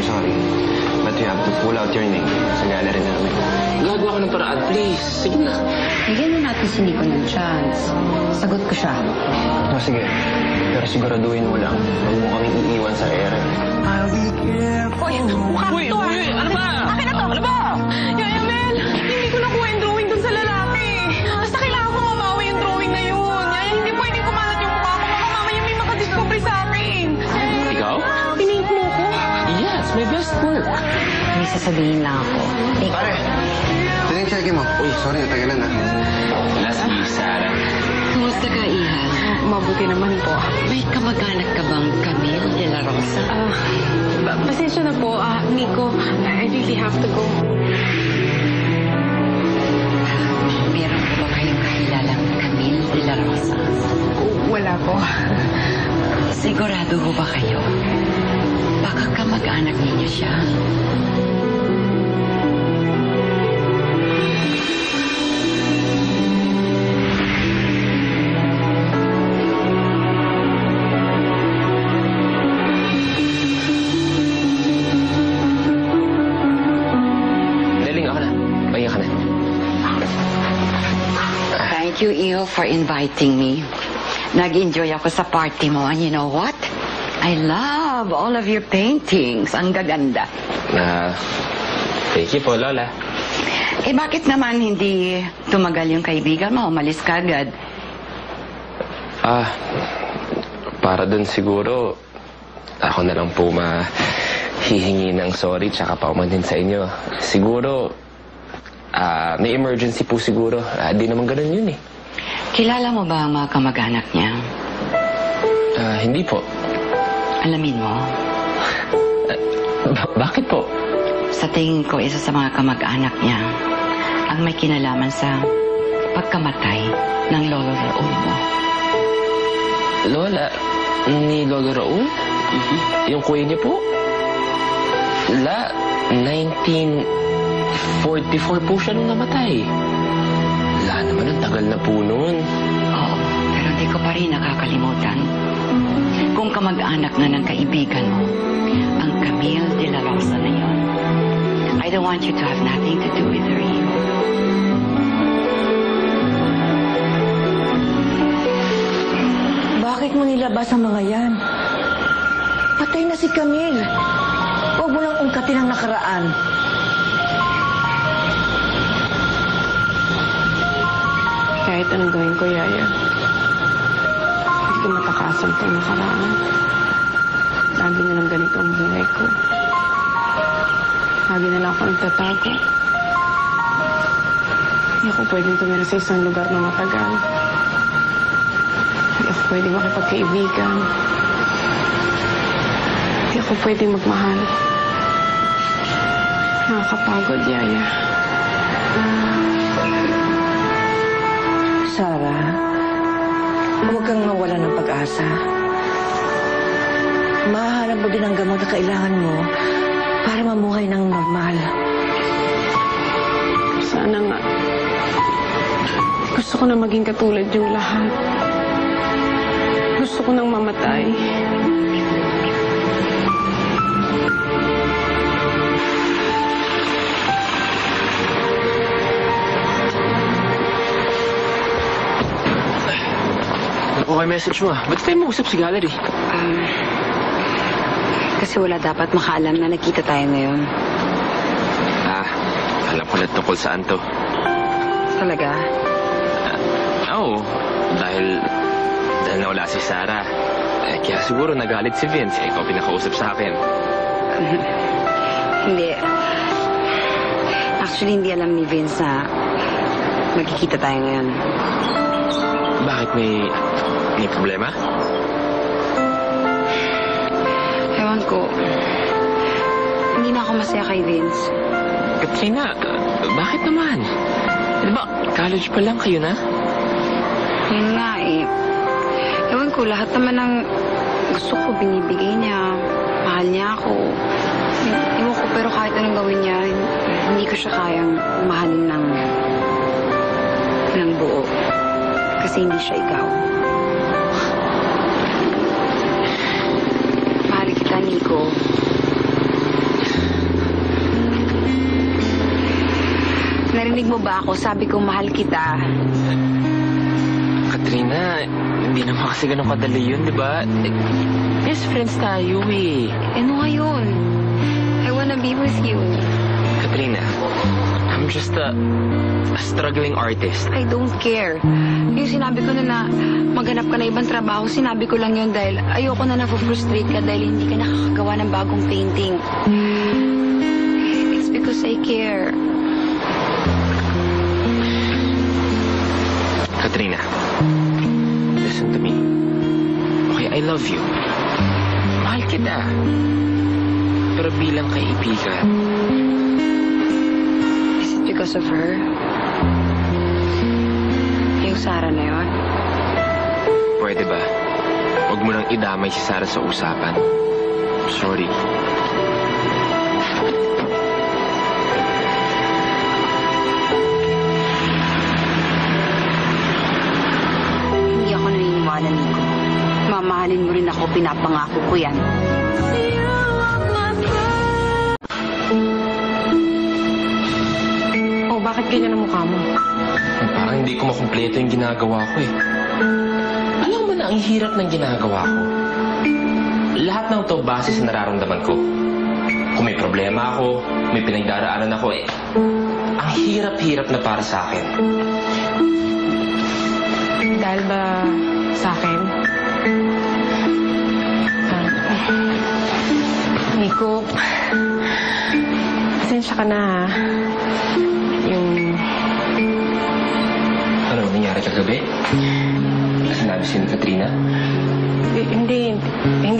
sorry. But you have to pull out your name sa gallery namin. Gagawa ka ng paraan, please. Sige na. Bigyan na natin si Nico ng chance. Sagot ko siya. No, sige. Pero siguraduhin mo lang, huwag mo kaming iiwan sa ere. Uy, mukha ko to ah. Ano ba? Akin na to. Ano ba? Yaya Mel, hindi ko nakuha yung drawing dun sa lalaki. Basta kailangan ko mabawi yung drawing na yun. Yaya, hindi pwedeng kumalat yung mukha ko. Baka mamaya may makadiscovery sa akin. Ikaw? Pinink mo ko. Yes, my best work. May sasabihin lang ako. Pare, ito yung cheque mo. Uy, sorry, natagalan na. Last week, Sarah. Kumusta ka, Iha? Mabuti naman po. May kamag-anak ka bang Camille de la Rosa? Pasensya na po, Nico. I really have to go. Meron po ba kayong kakilalang Camille de la Rosa? Wala po. Sigurado ho ba kayo? Baka kamag-anak ninyo siya. Thank you, Iho, for inviting me. Nag-enjoy ako sa party mo, and you know what? I love all of your paintings. Ang gaganda. Thank you po, Lola. Eh, bakit naman hindi tumagal yung kaibigan mo? Umalis ka agad. Para dun siguro, ako na lang po mahihingi ng sorry tsaka paumanhin sa inyo. Siguro, may emergency po siguro. Di naman ganun yun eh. Kilala mo ba ang mga kamag-anak niya? Hindi po. Alamin mo, Bakit po? sa tingin ko, isa sa mga kamag-anak niya ang may kinalaman sa pagkamatay ng lolo Raul mo. Lola, ni Lolo Raul? Yung kuya niya po? 1944 po siya nung namatay. Wala naman, ang tagal na po noon. Oo, pero hindi ko pa rin nakakalimutan. Kung kamag-anak na ng kaibigan mo, ang Camille de la Rosa na yun. I don't want you to have nothing to do with her. Bakit mo nilabas ang mga yan? Patay na si Camille. Huwag mo lang ungkatin ang nakaraan. Kahit anong gawin ko, Yaya, hindi ko matakasan itong nakaraan. Lagi na lang ganito ang buhay ko. Lagi na lang ako nagtatago. Hindi ako pwedeng tumira sa isang lugar na matagal. Hindi ako pwedeng makipagkaibigan. Hindi ako pwedeng magmahal. Nakakapagod, Yaya. Sarah, huwag kang mawala ng pag-asa. Mahahanap mo din ang gamot na kailangan mo para mamuhay ng normal. Sana nga. Gusto ko na maging katulad yung lahat. Gusto ko nang mamatay. Okay, message mo. Ba't tayo mag-usap sa gallery? Kasi wala dapat makaalam na nakita tayo ngayon. Alam ko na tungkol saan to. Talaga? Oo, dahil nawala si Sarah. Kaya siguro nagalit si Vince. Ikaw pinakausap sa akin. Hindi. Actually, hindi alam ni Vince na magkikita tayo ngayon. Bakit may problema? Ewan ko. Hindi na ako masaya kay Vince. Katrina, bakit naman? Di ba, college pa lang kayo na? Yun nga eh. Ewan ko, lahat naman ng gusto ko binibigay niya. Mahal niya ako. Ewan ko, pero kahit anong gawin niya, hindi ko siya kayang mahalin ng buo. Kasi hindi siya ikaw. Mahal kita, Nico. Narinig mo ba ako? Sabi ko, mahal kita. Katrina, hindi naman kasi ganun kadali yun, di ba? Best friends tayo eh. Ano ngayon? I wanna be with you. Katrina, I'm just a struggling artist. I don't care. Yung sinabi ko na maghanap ka na ibang trabaho, sinabi ko lang yun dahil ayoko na na-frustrate ka dahil hindi ka nakakagawa ng bagong painting. It's because I care. Katrina, listen to me. Okay, I love you. Mahal kita. Pero bilang kaibigan, Is it because of her? Yung Sarah na yun? pwede ba? Huwag mo nang idamay si Sarah sa usapan. Sorry. Hindi ako naniniwala, Nico. Mamahalin mo rin ako, pinapangako ko yan. Oh, bakit ganyan ang mukha mo? Parang hindi ko makumpleto yung ginagawa ko eh. Alam mo na ang hirap ng ginagawa ko. Lahat ng to base sa nararamdaman ko. Kung may problema ako, may pinagdaraanan ako eh. Ang hirap-hirap na para sa akin. Dahil ba sa akin? Nico, pasensya ka na ha. Ano, nangyari kagabi? Sinabi si Katrina? Hindi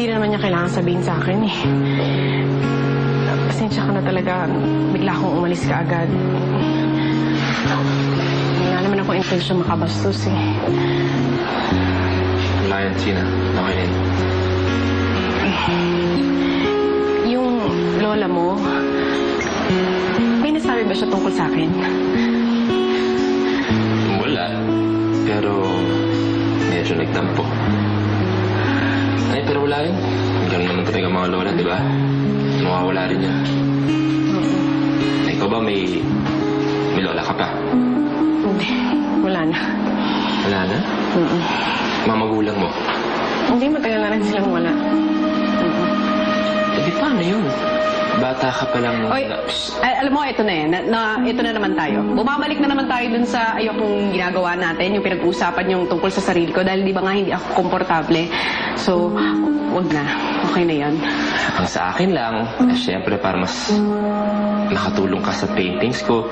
na naman niya kailangan sabihin sa akin eh. Pasensya ka na talaga. Bigla akong umalis ka agad. Wala naman ako intensyon makabastos eh. Wala yan, Sina. Okay din. Yung lola mo, may nasabi ba siya tungkol sa akin? Wala. Pero, medyo nagtampo. Ay, pero wala yun. Ganun naman talaga mga lola, di ba? Mawawala rin yun. Ikaw ba may lola ka pa? Hindi. Wala na. Wala na? Mga magulang mo? Hindi, matagal na rin silang wala. Eh, di paano yun? Bata ka pa lang... Oy, alam mo, ito na eh. Ito na naman tayo. Bumabalik na naman tayo dun sa ayokong ginagawa natin, yung pinag-uusapan yung tungkol sa sarili ko, dahil di ba nga hindi ako komportable. So, wag na. Okay na yan. Ang sa akin lang, syempre para mas makatulong ka sa paintings ko,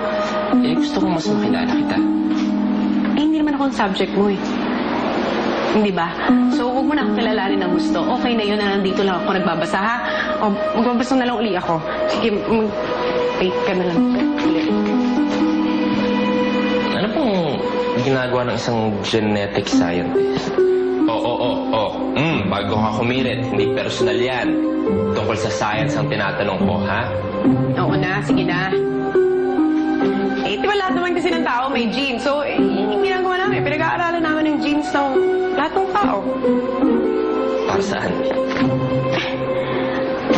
gusto kong mas makilala kita. Eh, hindi naman ako ang subject mo eh. Hindi ba? So, huwag mo na akong kilalanin ng gusto. Okay na yun na nandito lang ako nagbabasa, ha? O, magbabasa na lang uli ako. Sige, mag-paint ka na lang. Ano pong ginagawa ng isang genetic scientist? Bago ka kumirit, hindi personal yan. Tungkol sa science ang tinatanong ko, ha? Oo na, sige na. Eh, di ba lahat naman kasi ng tao may genes? So, yung ginagawa namin, pinag-aaralan namin yung genes ng lahat ng tao. Para saan?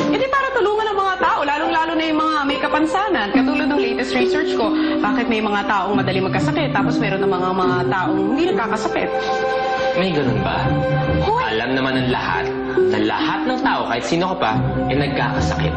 Hindi para tulungan ang mga tao, lalong-lalo na yung mga may kapansanan. Katulad ng latest research ko, bakit may mga taong madali magkasakit, tapos meron ng mga taong hindi nagkakasakit. May ganun ba? Hoy! Alam naman ng lahat na lahat ng tao, kahit sino ka pa, ay nagkakasakit.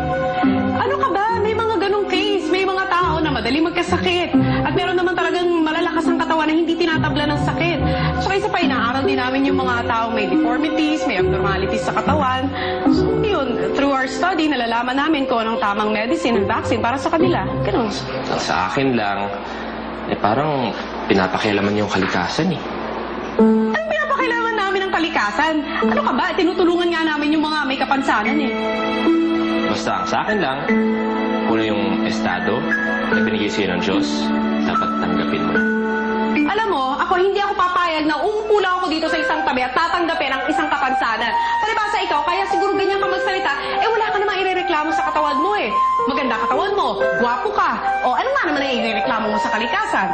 Ano ka ba? May mga ganong case. May mga tao na madali magkasakit. At meron naman talagang malalakas ang katawan na hindi tinatabla ng sakit. So, isa pa, inaaral din namin yung mga tao may deformities, may abnormalities sa katawan. So, yun, through our study, nalalaman namin kung anong tamang medicine and vaccine para sa kanila. Ganun. Sa akin lang, parang pinapakialaman yung kalikasan eh. Anong pinapakailangan namin ng kalikasan? Ano ka ba? Tinutulungan nga namin yung mga may kapansanan eh. Basta ang sa akin lang, kung ano yung estado na binigay sa'yo ng Diyos, dapat tanggapin mo. Alam mo, hindi ako papayag na umupo lang ako dito sa isang tabi at tatanggapin ang isang kapansanan. Palibasa ikaw, kaya siguro ganyan ka magsalita, wala ka namang irereklamo sa katawan mo eh. Maganda katawan mo, gwapo ka, o ano nga naman ang irereklamo mo sa kalikasan?